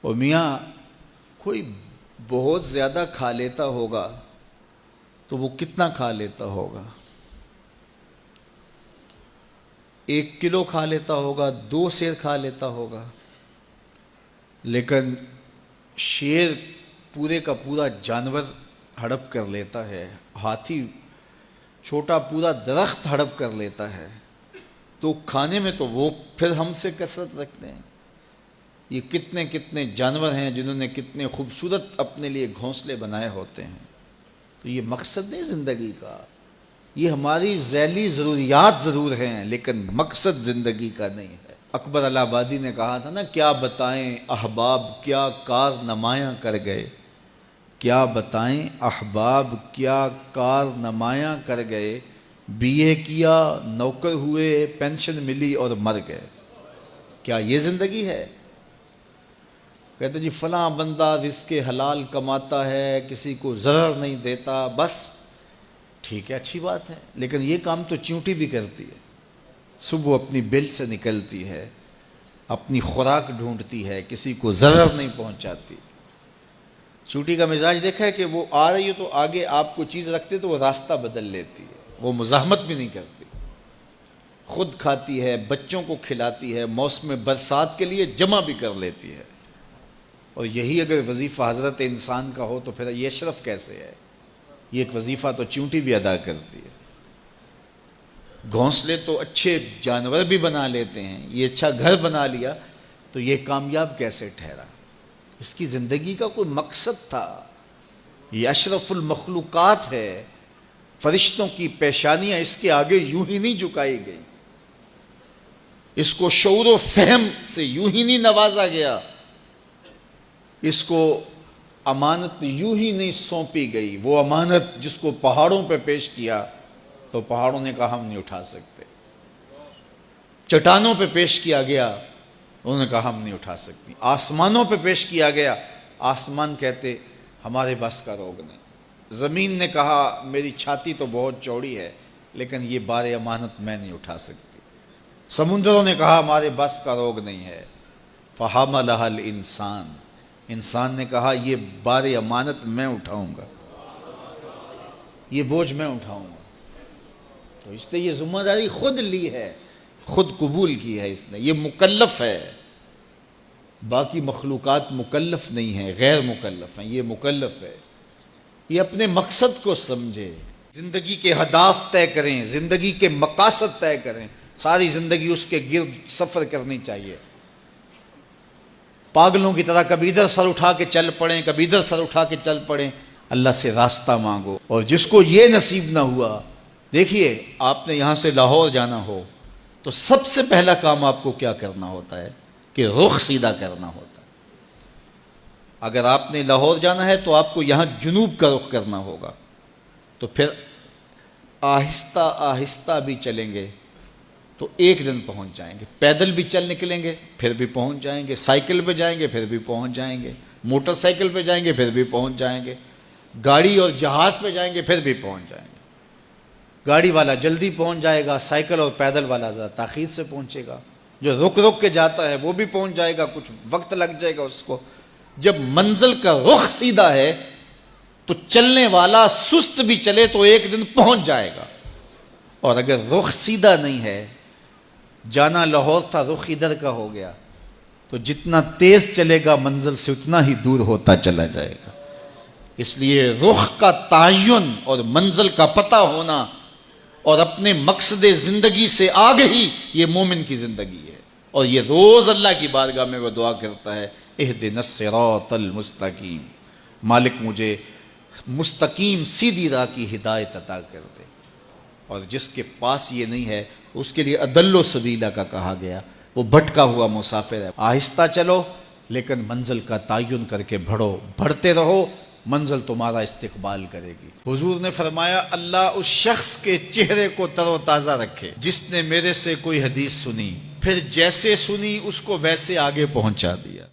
اور میاں کوئی بہت زیادہ کھا لیتا ہوگا تو وہ کتنا کھا لیتا ہوگا؟ 1 کلو کھا لیتا ہوگا، 2 سیر کھا لیتا ہوگا، لیکن شیر پورے کا پورا جانور ہڑپ کر لیتا ہے، ہاتھی چھوٹا پورا درخت ہڑپ کر لیتا ہے، تو کھانے میں تو وہ پھر ہم سے کثرت رکھتے ہیں۔ یہ کتنے کتنے جانور ہیں جنہوں نے کتنے خوبصورت اپنے لیے گھونسلے بنائے ہوتے ہیں۔ تو یہ مقصد نہیں زندگی کا، یہ ہماری ذیلی ضروریات ضرور ہیں لیکن مقصد زندگی کا نہیں ہے۔ اکبر الہ آبادی نے کہا تھا نا، کیا بتائیں احباب کیا کارنمایاں کر گئے، کیا بتائیں احباب کیا کارنمایاں کر گئے، بی اے کیا نوکر ہوئے پینشن ملی اور مر گئے۔ کیا یہ زندگی ہے؟ کہتے جی فلاں بندہ رزق حلال کماتا ہے، کسی کو ضرر نہیں دیتا، بس ٹھیک ہے، اچھی بات ہے، لیکن یہ کام تو چیونٹی بھی کرتی ہے۔ صبح اپنی بل سے نکلتی ہے، اپنی خوراک ڈھونڈتی ہے، کسی کو ضرر نہیں پہنچاتی۔ چیونٹی کا مزاج دیکھا ہے کہ وہ آ رہی ہے تو آگے آپ کو چیز رکھتے تو وہ راستہ بدل لیتی ہے، وہ مزاحمت بھی نہیں کرتی، خود کھاتی ہے، بچوں کو کھلاتی ہے، موسم برسات کے لیے جمع بھی کر لیتی ہے۔ اور یہی اگر وظیفہ حضرت انسان کا ہو تو پھر یہ اشرف کیسے ہے؟ یہ ایک وظیفہ تو چیونٹی بھی ادا کرتی ہے۔ گھونسلے تو اچھے جانور بھی بنا لیتے ہیں، یہ اچھا گھر بنا لیا تو یہ کامیاب کیسے ٹھہرا؟ اس کی زندگی کا کوئی مقصد تھا۔ یہ اشرف المخلوقات ہے، فرشتوں کی پیشانیاں اس کے آگے یوں ہی نہیں جھکائی گئی، اس کو شعور و فہم سے یوں ہی نہیں نوازا گیا، اس کو امانت یوں ہی نہیں سونپی گئی۔ وہ امانت جس کو پہاڑوں پہ پیش کیا تو پہاڑوں نے کہا ہم نہیں اٹھا سکتے، چٹانوں پہ پیش کیا گیا انہوں نے کہا ہم نہیں اٹھا سکتی، آسمانوں پہ پیش کیا گیا آسمان کہتے ہمارے بس کا روگ نہیں، زمین نے کہا میری چھاتی تو بہت چوڑی ہے لیکن یہ بار امانت میں نہیں اٹھا سکتی، سمندروں نے کہا ہمارے بس کا روگ نہیں ہے، فحملھا الانسان، انسان نے کہا یہ بار امانت میں اٹھاؤں گا، یہ بوجھ میں اٹھاؤں گا۔ تو اس نے یہ ذمہ داری خود لی ہے، خود قبول کی ہے، اس نے یہ مکلف ہے۔ باقی مخلوقات مکلف نہیں ہیں، غیر مکلف ہیں، یہ مکلف ہے۔ یہ اپنے مقصد کو سمجھے، زندگی کے اہداف طے کریں، زندگی کے مقاصد طے کریں، ساری زندگی اس کے گرد سفر کرنی چاہیے۔ پاگلوں کی طرح کبھی ادھر سر اٹھا کے چل پڑیں، کبھی ادھر سر اٹھا کے چل پڑیں، اللہ سے راستہ مانگو۔ اور جس کو یہ نصیب نہ ہوا، دیکھیے آپ نے یہاں سے لاہور جانا ہو تو سب سے پہلا کام آپ کو کیا کرنا ہوتا ہے کہ رخ سیدھا کرنا ہوتا ہے۔ اگر آپ نے لاہور جانا ہے تو آپ کو یہاں جنوب کا رخ کرنا ہوگا، تو پھر آہستہ آہستہ بھی چلیں گے تو ایک دن پہنچ جائیں گے، پیدل بھی چل نکلیں گے پھر بھی پہنچ جائیں گے، سائیکل پہ جائیں گے پھر بھی پہنچ جائیں گے، موٹر سائیکل پہ جائیں گے پھر بھی پہنچ جائیں گے، گاڑی اور جہاز پہ جائیں گے پھر بھی پہنچ جائیں گے۔ گاڑی والا جلدی پہنچ جائے گا، سائیکل اور پیدل والا ذرا تاخیر سے پہنچے گا، جو رک رک کے جاتا ہے وہ بھی پہنچ جائے گا، کچھ وقت لگ جائے گا اس کو۔ جب منزل کا رخ سیدھا ہے تو چلنے والا سست بھی چلے تو ایک دن پہنچ جائے گا، اور اگر رخ سیدھا نہیں ہے، جانا لاہور تھا رخ ادھر کا ہو گیا، تو جتنا تیز چلے گا منزل سے اتنا ہی دور ہوتا چلا جائے گا۔ اس لیے رخ کا تعین اور منزل کا پتہ ہونا اور اپنے مقصد زندگی سے آگہی، یہ مومن کی زندگی ہے۔ اور یہ روز اللہ کی بارگاہ میں وہ دعا کرتا ہے، اہدنا الصراط المستقیم، مالک مجھے مستقیم سیدھی راہ کی ہدایت عطا کر دے۔ اور جس کے پاس یہ نہیں ہے اس کے لیے اضل السبیل کا کہا گیا، وہ بھٹکا ہوا مسافر ہے۔ آہستہ چلو لیکن منزل کا تعین کر کے بڑھو، بڑھتے رہو، منزل تمہارا استقبال کرے گی۔ حضور نے فرمایا اللہ اس شخص کے چہرے کو تر و تازہ رکھے جس نے میرے سے کوئی حدیث سنی، پھر جیسے سنی اس کو ویسے آگے پہنچا دیا۔